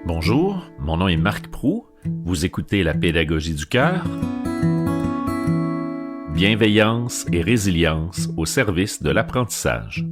Bonjour, mon nom est Marc Proulx. Vous écoutez La pédagogie du cœur. Bienveillance et résilience au service de l'apprentissage.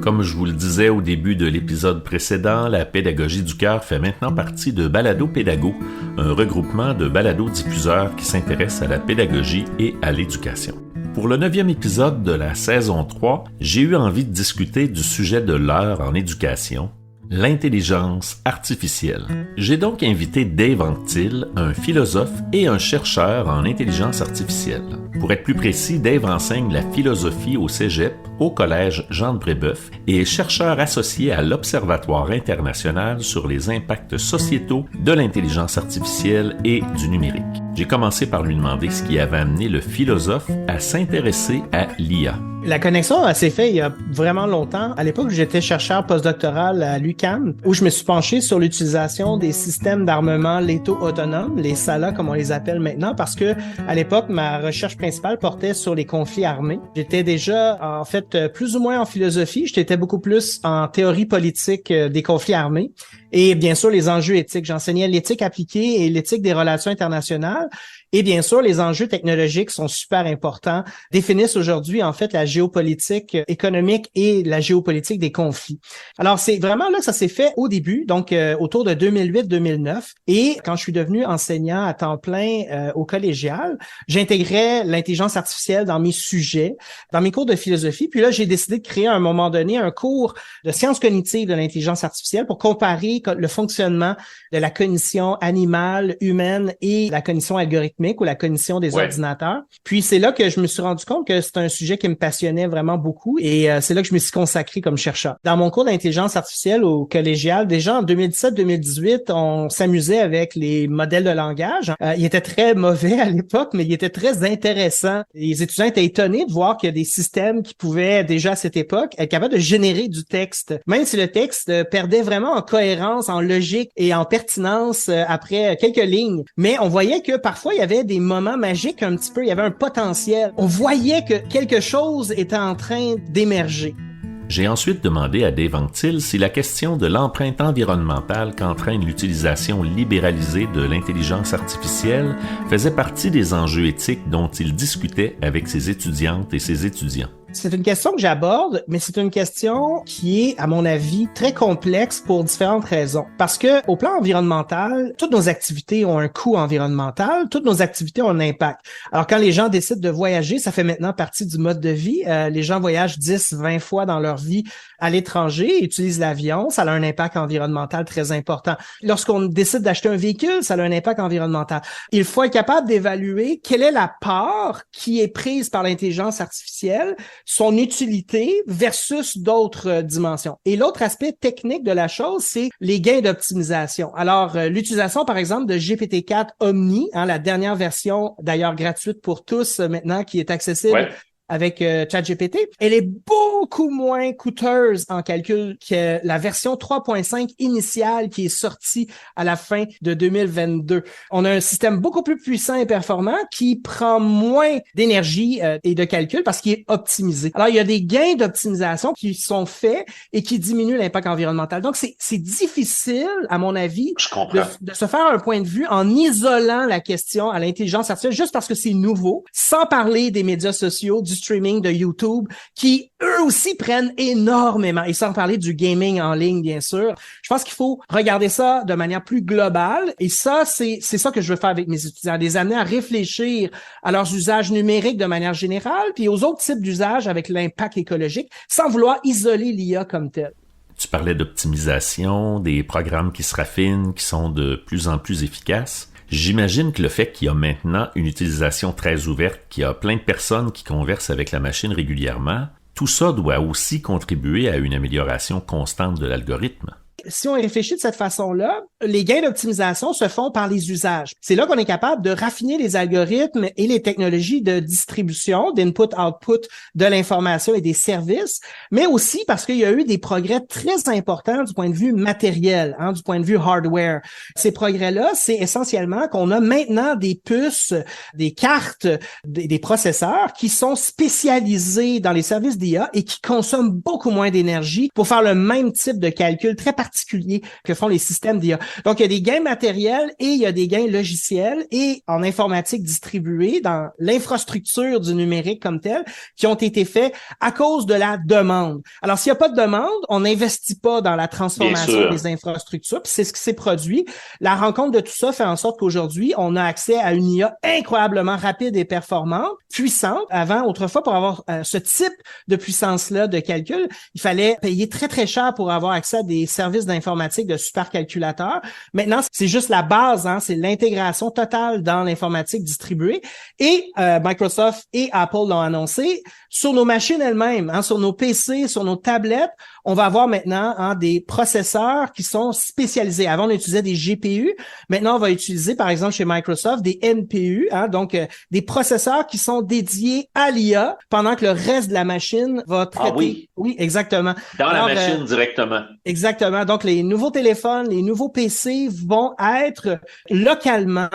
Comme je vous le disais au début de l'épisode précédent, la pédagogie du cœur fait maintenant partie de Balado Pédago, un regroupement de balados-diffuseurs qui s'intéressent à la pédagogie et à l'éducation. Pour le 9e épisode de la saison 3, j'ai eu envie de discuter du sujet de l'heure en éducation, l'intelligence artificielle. J'ai donc invité Dave Anctil, un philosophe et un chercheur en intelligence artificielle. Pour être plus précis, Dave enseigne la philosophie au Cégep, au Collège Jean de Brébeuf et est chercheur associé à l'Observatoire international sur les impacts sociétaux de l'intelligence artificielle et du numérique. J'ai commencé par lui demander ce qui avait amené le philosophe à s'intéresser à l'IA. La connexion s'est faite il y a vraiment longtemps. À l'époque, j'étais chercheur postdoctoral à l'UQAM, où je me suis penché sur l'utilisation des systèmes d'armement létaux autonomes, les SALA comme on les appelle maintenant, parce que à l'époque, ma recherche principale portait sur les conflits armés. J'étais déjà, en fait, plus ou moins en philosophie. J'étais beaucoup plus en théorie politique des conflits armés. Et bien sûr, les enjeux éthiques. J'enseignais l'éthique appliquée et l'éthique des relations internationales. Et bien sûr, les enjeux technologiques sont super importants, définissent aujourd'hui, en fait, la géopolitique économique et la géopolitique des conflits. Alors, c'est vraiment là que ça s'est fait au début, donc autour de 2008-2009. Et quand je suis devenu enseignant à temps plein au collégial, j'intégrais l'intelligence artificielle dans mes sujets, dans mes cours de philosophie. Puis là, j'ai décidé de créer à un moment donné un cours de sciences cognitives de l'intelligence artificielle pour comparer le fonctionnement de la cognition animale, humaine et la cognition algorithmique ou la cognition des ordinateurs. Puis c'est là que je me suis rendu compte que c'est un sujet qui me passionnait vraiment beaucoup et c'est là que je me suis consacré comme chercheur. Dans mon cours d'intelligence artificielle au collégial, déjà en 2017-2018, on s'amusait avec les modèles de langage. Ils étaient très mauvais à l'époque, mais ils étaient très intéressants. Les étudiants étaient étonnés de voir qu'il y a des systèmes qui pouvaient déjà à cette époque être capables de générer du texte, même si le texte perdait vraiment en cohérence, en logique et en pertinence après quelques lignes. Mais on voyait que parfois il y avait des moments magiques un petit peu, il y avait un potentiel. On voyait que quelque chose était en train d'émerger. J'ai ensuite demandé à Dave Anctil si la question de l'empreinte environnementale qu'entraîne l'utilisation libéralisée de l'intelligence artificielle faisait partie des enjeux éthiques dont il discutait avec ses étudiantes et ses étudiants. C'est une question que j'aborde, mais c'est une question qui est, à mon avis, très complexe pour différentes raisons. Parce que, au plan environnemental, toutes nos activités ont un coût environnemental, toutes nos activités ont un impact. Alors, quand les gens décident de voyager, ça fait maintenant partie du mode de vie. Les gens voyagent 10, 20 fois dans leur vie à l'étranger, utilisent l'avion, ça a un impact environnemental très important. Lorsqu'on décide d'acheter un véhicule, ça a un impact environnemental. Il faut être capable d'évaluer quelle est la part qui est prise par l'intelligence artificielle, son utilité versus d'autres dimensions. Et l'autre aspect technique de la chose, c'est les gains d'optimisation. Alors, l'utilisation, par exemple, de GPT-4 Omni, la dernière version, d'ailleurs gratuite pour tous maintenant, qui est accessible avec ChatGPT, elle est beaucoup moins coûteuse en calcul que la version 3.5 initiale qui est sortie à la fin de 2022. On a un système beaucoup plus puissant et performant qui prend moins d'énergie et de calcul parce qu'il est optimisé. Alors, il y a des gains d'optimisation qui sont faits et qui diminuent l'impact environnemental. Donc, c'est difficile, à mon avis, de se faire un point de vue en isolant la question à l'intelligence artificielle juste parce que c'est nouveau, sans parler des médias sociaux, du streaming de YouTube, qui eux aussi prennent énormément, et sans parler du gaming en ligne, bien sûr. Je pense qu'il faut regarder ça de manière plus globale, et ça, c'est ça que je veux faire avec mes étudiants, les amener à réfléchir à leurs usages numériques de manière générale, puis aux autres types d'usages avec l'impact écologique, sans vouloir isoler l'IA comme tel. Tu parlais d'optimisation, des programmes qui se raffinent, qui sont de plus en plus efficaces. J'imagine que le fait qu'il y a maintenant une utilisation très ouverte, qu'il y a plein de personnes qui conversent avec la machine régulièrement, tout ça doit aussi contribuer à une amélioration constante de l'algorithme. Si on réfléchit de cette façon-là, les gains d'optimisation se font par les usages. C'est là qu'on est capable de raffiner les algorithmes et les technologies de distribution, d'input-output de l'information et des services, mais aussi parce qu'il y a eu des progrès très importants du point de vue matériel, du point de vue hardware. Ces progrès-là, c'est essentiellement qu'on a maintenant des puces, des cartes, des processeurs qui sont spécialisés dans les services d'IA et qui consomment beaucoup moins d'énergie pour faire le même type de calcul très particulier que font les systèmes d'IA. Donc, il y a des gains matériels et il y a des gains logiciels et en informatique distribuée dans l'infrastructure du numérique comme tel qui ont été faits à cause de la demande. Alors, s'il n'y a pas de demande, on n'investit pas dans la transformation des infrastructures, puis c'est ce qui s'est produit. La rencontre de tout ça fait en sorte qu'aujourd'hui, on a accès à une IA incroyablement rapide et performante, puissante. Avant, autrefois, pour avoir ce type de puissance-là de calcul, il fallait payer très, très cher pour avoir accès à des services d'informatique de supercalculateurs. Maintenant, c'est juste la base, c'est l'intégration totale dans l'informatique distribuée. Et Microsoft et Apple l'ont annoncé. Sur nos machines elles-mêmes, sur nos PC, sur nos tablettes, on va avoir maintenant des processeurs qui sont spécialisés. Avant, on utilisait des GPU. Maintenant, on va utiliser, par exemple, chez Microsoft, des NPU, donc des processeurs qui sont dédiés à l'IA pendant que le reste de la machine va traiter. Ah oui? Oui, exactement. Dans la machine directement. Exactement. Donc, les nouveaux téléphones, les nouveaux PC vont être localement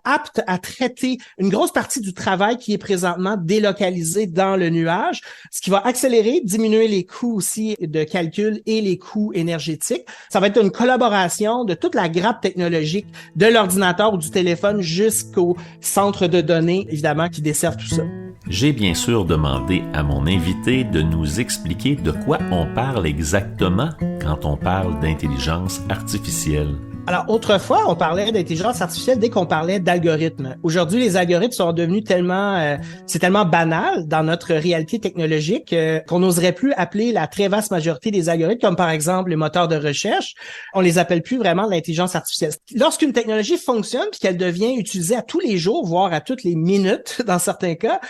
aptes à traiter une grosse partie du travail qui est présentement délocalisé dans le nuage, ce qui va accélérer, diminuer les coûts aussi de calcul et les coûts énergétiques. Ça va être une collaboration de toute la grappe technologique de l'ordinateur ou du téléphone jusqu'au centre de données, évidemment, qui dessert tout ça. J'ai bien sûr demandé à mon invité de nous expliquer de quoi on parle exactement quand on parle d'intelligence artificielle. Alors, autrefois, on parlait d'intelligence artificielle dès qu'on parlait d'algorithmes. Aujourd'hui, les algorithmes sont devenus c'est tellement banal dans notre réalité technologique qu'on n'oserait plus appeler la très vaste majorité des algorithmes, comme par exemple les moteurs de recherche. On les appelle plus vraiment de l'intelligence artificielle. Lorsqu'une technologie fonctionne puis qu'elle devient utilisée à tous les jours, voire à toutes les minutes dans certains cas,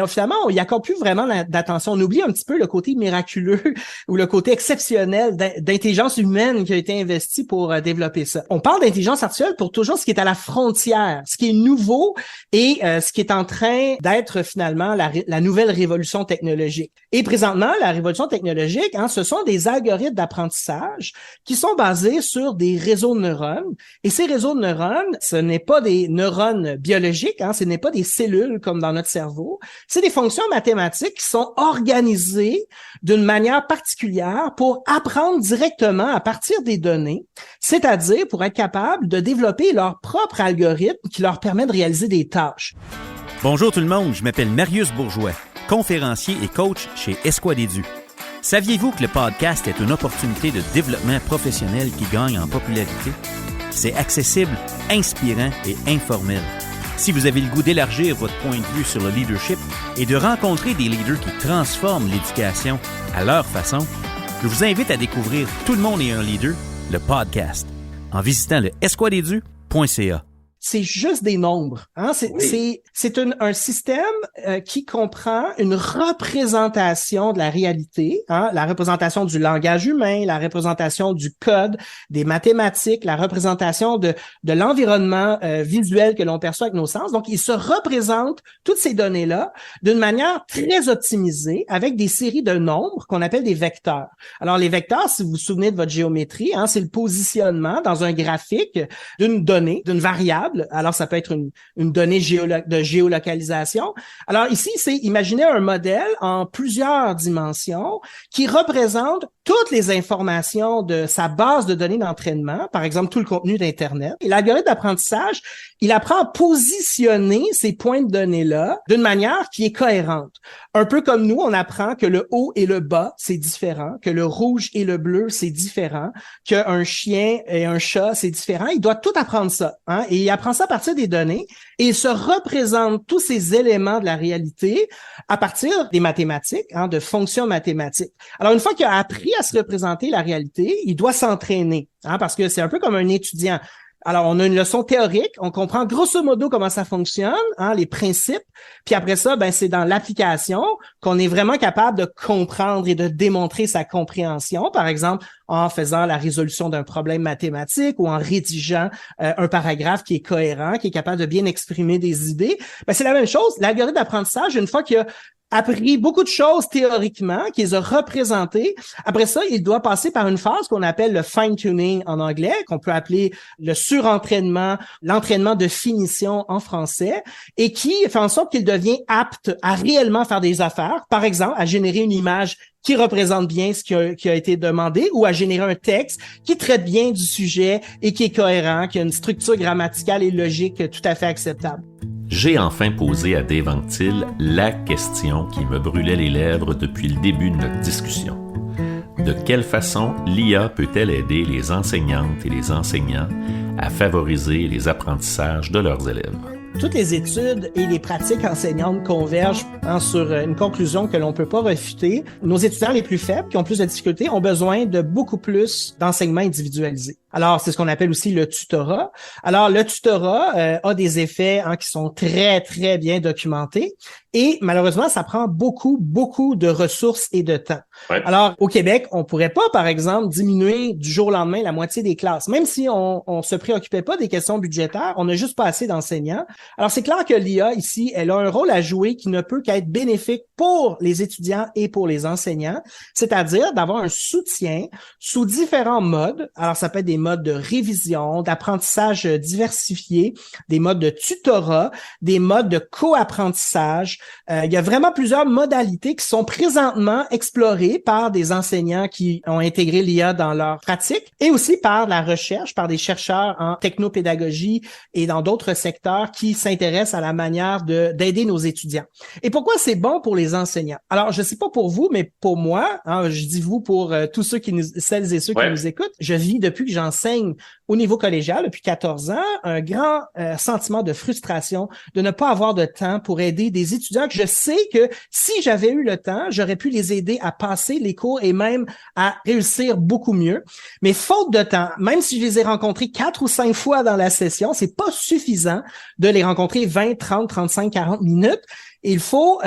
finalement, on y accorde plus vraiment d'attention. On oublie un petit peu le côté miraculeux ou le côté exceptionnel d'intelligence humaine qui a été investi pour développer ça. On parle d'intelligence artificielle pour toujours ce qui est à la frontière, ce qui est nouveau et ce qui est en train d'être finalement la nouvelle révolution technologique. Et présentement, la révolution technologique, ce sont des algorithmes d'apprentissage qui sont basés sur des réseaux de neurones. Et ces réseaux de neurones, ce n'est pas des neurones biologiques, ce n'est pas des cellules comme dans notre cerveau. C'est des fonctions mathématiques qui sont organisées d'une manière particulière pour apprendre directement à partir des données, c'est-à-dire pour être capable de développer leur propre algorithme qui leur permet de réaliser des tâches. Bonjour tout le monde, je m'appelle Marius Bourgeois, conférencier et coach chez Esquadedu. Saviez-vous que le podcast est une opportunité de développement professionnel qui gagne en popularité? C'est accessible, inspirant et informel. Si vous avez le goût d'élargir votre point de vue sur le leadership et de rencontrer des leaders qui transforment l'éducation à leur façon, je vous invite à découvrir Tout le monde est un leader, le podcast, en visitant le esquadedu.ca. C'est juste des nombres. C'est un système qui comprend une représentation de la réalité, la représentation du langage humain, la représentation du code, des mathématiques, la représentation de l'environnement visuel que l'on perçoit avec nos sens. Donc, il se représente toutes ces données-là d'une manière très optimisée avec des séries de nombres qu'on appelle des vecteurs. Alors, les vecteurs, si vous vous souvenez de votre géométrie, c'est le positionnement dans un graphique d'une donnée, d'une variable. Alors, ça peut être une donnée de géolocalisation. Alors, ici, c'est imaginer un modèle en plusieurs dimensions qui représente toutes les informations de sa base de données d'entraînement, par exemple, tout le contenu d'Internet. Et l'algorithme d'apprentissage, il apprend à positionner ces points de données-là d'une manière qui est cohérente. Un peu comme nous, on apprend que le haut et le bas, c'est différent, que le rouge et le bleu, c'est différent, qu'un chien et un chat, c'est différent. Il doit tout apprendre ça, et il apprend ça à partir des données et il se représente tous ces éléments de la réalité à partir des mathématiques, de fonctions mathématiques. Alors, une fois qu'il a appris à se représenter la réalité, il doit s'entraîner, parce que c'est un peu comme un étudiant. Alors, on a une leçon théorique, on comprend grosso modo comment ça fonctionne, les principes, puis après ça, c'est dans l'application qu'on est vraiment capable de comprendre et de démontrer sa compréhension, par exemple, en faisant la résolution d'un problème mathématique ou en rédigeant un paragraphe qui est cohérent, qui est capable de bien exprimer des idées. C'est la même chose, l'algorithme d'apprentissage, une fois qu'il a appris beaucoup de choses théoriquement, qu'il les a représentées. Après ça, il doit passer par une phase qu'on appelle le fine-tuning en anglais, qu'on peut appeler le surentraînement, l'entraînement de finition en français, et qui fait en sorte qu'il devient apte à réellement faire des affaires, par exemple, à générer une image qui représente bien ce qui a été demandé ou à générer un texte qui traite bien du sujet et qui est cohérent, qui a une structure grammaticale et logique tout à fait acceptable. J'ai enfin posé à Dave Anctil la question qui me brûlait les lèvres depuis le début de notre discussion. De quelle façon l'IA peut-elle aider les enseignantes et les enseignants à favoriser les apprentissages de leurs élèves? Toutes les études et les pratiques enseignantes convergent sur une conclusion que l'on peut pas réfuter. Nos étudiants les plus faibles, qui ont plus de difficultés, ont besoin de beaucoup plus d'enseignement individualisé. Alors, c'est ce qu'on appelle aussi le tutorat. Alors, le tutorat a des effets qui sont très, très bien documentés et malheureusement, ça prend beaucoup, beaucoup de ressources et de temps. Ouais. Alors, au Québec, on pourrait pas, par exemple, diminuer du jour au lendemain la moitié des classes. Même si on se préoccupait pas des questions budgétaires, on n'a juste pas assez d'enseignants. Alors, c'est clair que l'IA, ici, elle a un rôle à jouer qui ne peut qu'être bénéfique pour les étudiants et pour les enseignants, c'est-à-dire d'avoir un soutien sous différents modes. Alors, ça peut être des modes de révision, d'apprentissage diversifié, des modes de tutorat, des modes de co-apprentissage. Il y a vraiment plusieurs modalités qui sont présentement explorées par des enseignants qui ont intégré l'IA dans leur pratique et aussi par la recherche, par des chercheurs en technopédagogie et dans d'autres secteurs qui s'intéressent à la manière d'aider nos étudiants. Et pourquoi c'est bon pour les enseignants? Alors, je sais pas pour vous, mais pour moi, je dis vous pour tous ceux celles et ceux qui nous écoutent, je vis depuis que j'enseigne au niveau collégial depuis 14 ans, un grand sentiment de frustration de ne pas avoir de temps pour aider des étudiants que je sais que si j'avais eu le temps, j'aurais pu les aider à passer les cours et même à réussir beaucoup mieux. Mais faute de temps, même si je les ai rencontrés 4 ou 5 fois dans la session, c'est pas suffisant de les rencontrer 20, 30, 35, 40 minutes. Il faut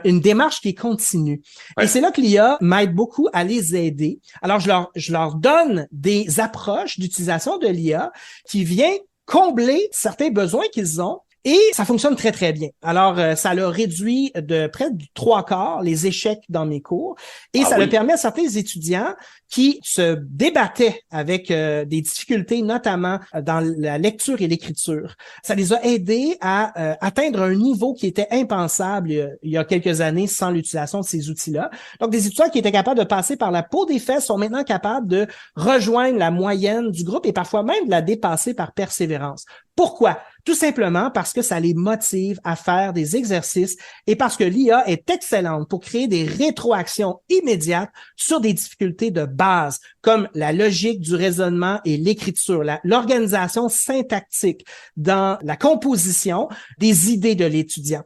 une démarche qui est continue. Ouais. Et c'est là que l'IA m'aide beaucoup à les aider. Alors, je leur donne des approches d'utilisation de l'IA qui vient combler certains besoins qu'ils ont. Et ça fonctionne très, très bien. Alors, ça l'a réduit de près du 3/4 les échecs dans mes cours. Et ça le permet à certains étudiants qui se débattaient avec des difficultés, notamment dans la lecture et l'écriture. Ça les a aidés à atteindre un niveau qui était impensable il y a quelques années sans l'utilisation de ces outils-là. Donc, des étudiants qui étaient capables de passer par la peau des fesses sont maintenant capables de rejoindre la moyenne du groupe et parfois même de la dépasser par persévérance. Pourquoi? Tout simplement parce que ça les motive à faire des exercices et parce que l'IA est excellente pour créer des rétroactions immédiates sur des difficultés de base, comme la logique du raisonnement et l'écriture, l'organisation syntaxique dans la composition des idées de l'étudiant.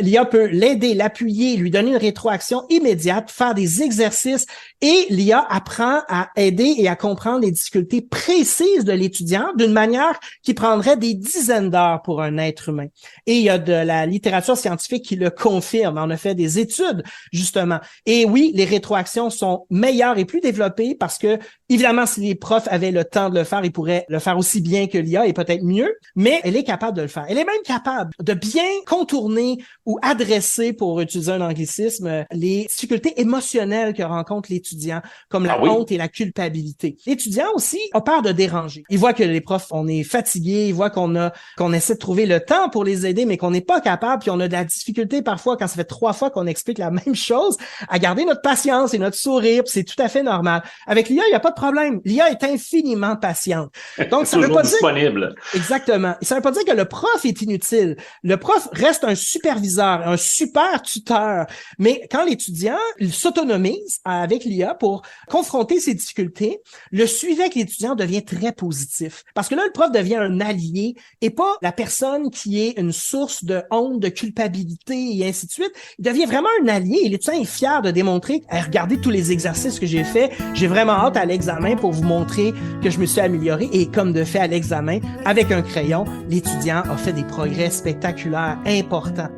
L'IA peut l'aider, l'appuyer, lui donner une rétroaction immédiate, faire des exercices et l'IA apprend à aider et à comprendre les difficultés précises de l'étudiant d'une manière qui prendrait des dizaines d'heures pour un être humain. Et il y a de la littérature scientifique qui le confirme. On a fait des études, justement. Et oui, les rétroactions sont meilleures et plus développées parce que, évidemment, si les profs avaient le temps de le faire, ils pourraient le faire aussi bien que l'IA et peut-être mieux, mais elle est capable de le faire. Elle est même capable de bien contourner ou adresser, pour utiliser un anglicisme, les difficultés émotionnelles que rencontre l'étudiant, comme la honte et la culpabilité. L'étudiant aussi a peur de déranger. Il voit que les profs, on est fatigués, il voit qu'on essaie de trouver le temps pour les aider, mais qu'on n'est pas capable, puis on a de la difficulté parfois, quand ça fait 3 fois qu'on explique la même chose, à garder notre patience et notre sourire, puis c'est tout à fait normal. Avec l'IA, il n'y a pas de problème. L'IA est infiniment patiente. Donc, ça veut pas dire... disponible. Exactement. Ça veut pas dire que le prof est inutile. Le prof reste un superviseur, un super tuteur. Mais quand l'étudiant, il s'autonomise avec l'IA pour confronter ses difficultés, le suivi avec l'étudiant devient très positif. Parce que là, le prof devient un allié et pas la personne qui est une source de honte, de culpabilité et ainsi de suite. Il devient vraiment un allié. L'étudiant est fier de démontrer, regardez tous les exercices que j'ai faits. J'ai vraiment hâte à l'examen pour vous montrer que je me suis amélioré. Et comme de fait à l'examen, avec un crayon, l'étudiant a fait des progrès spectaculaires, importants.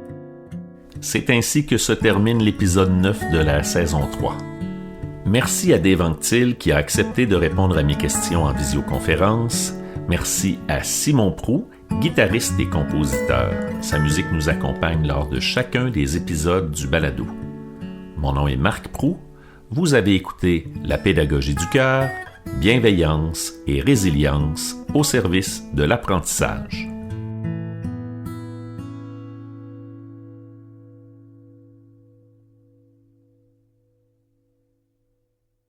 C'est ainsi que se termine l'épisode 9 de la saison 3. Merci à Dave Anctil qui a accepté de répondre à mes questions en visioconférence. Merci à Simon Proulx, guitariste et compositeur. Sa musique nous accompagne lors de chacun des épisodes du balado. Mon nom est Marc Proulx. Vous avez écouté La pédagogie du cœur, bienveillance et résilience au service de l'apprentissage.